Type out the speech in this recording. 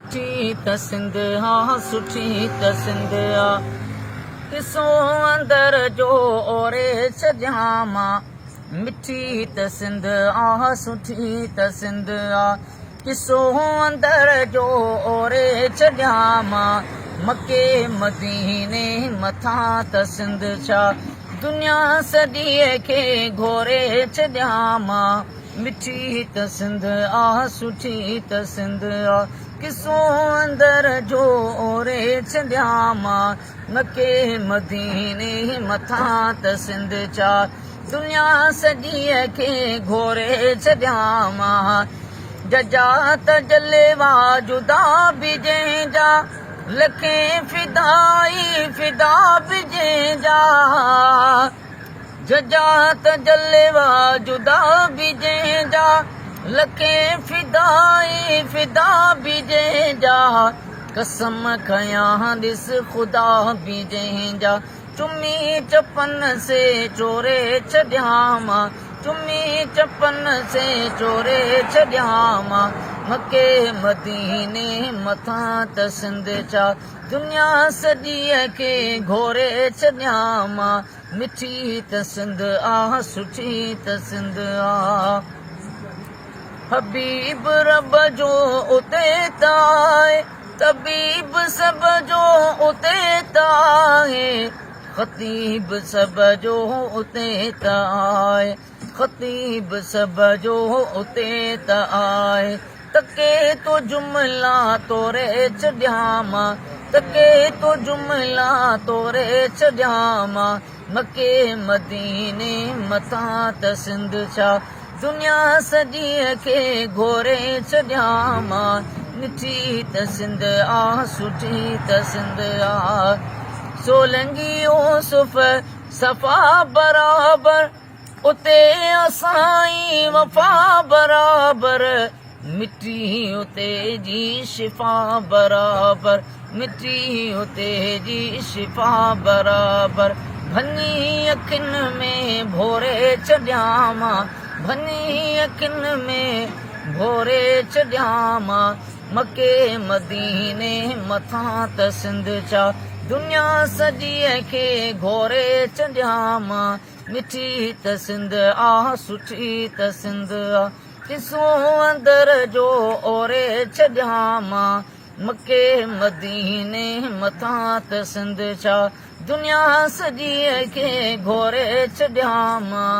सुठी त सिंध हा, सुठी त सिंध आ। किसो अंदर जो ओरे छॾियां मां, मिठी त सिंध आ, सुठी त सिंध आ। किसो अंदर जो ओरे छॾियां मां, मके मदीने मथां त सिंध छा। दुनिया सॼीअ खे घोरे छॾियां मां, मिठी त सिंध आ, सुठी त सिंध आ। किसो अंदर जो ओरे छॾियां मां, मके मदीने मथां त सिंध छा। दुनिया सॼीअ खे घोरे छॾियां मां, जजा त जलेवा जुदा बि जंहिंजा, लखें फिदाई फिदा बि जंहिंजा। जजा त जलेवा जुदा बि जंहिंजा, लखें फिदाई फिदा बि जंहिंजा। कसम खयां ॾिस ख़ुदा बि जंहिंजा, चुमी चपन से चोरे छॾियां मां, चुमी चपन से चोरे छॾियां मां, मके मदीने मथां त सिंध छा। दुनिया सॼीअ खे घोरे छॾियां मां, मिठी त सिंध आ, सुठी त सिंध आ। हबीब रब जो उते त आहे, तबीब सब जो उते त आहे। ख़तीब सब जो उते त आहे, ख़तीब सब जो उते त आहे। तके तो जुमिला तोरे छॾियां मां, तके तो जुमिला तोरे छॾियां मां, मके मदीने मथां त सिंध छा। दुनिया सॼीअ खे घोरे छॾियां मां, मिठी त सिंध आ, सुठी त सिंध आ। सोलंगी यूसुफ सफ़ा बराबर, उते असांई वफ़ा बराबर। मिठी उते जी शिफ़ा बराबर, मिठी उते जी शिफ़ा बराबर। भनी अखियुनि में भोरे छॾियां मां, भनी अखियुनि में भोरे छॾियां मां, मके मदीने मथां त सिंध छा। दुनिया सॼीअ खे घोरे छॾियां मां, मिठी त सिंध आ, सुठी त सिंध आ। किसो अंदर जो ओरे छॾियां मां, मके मदीने मथां त सिंध छा। दुनिया सॼीअ खे घोरे छॾियां मां,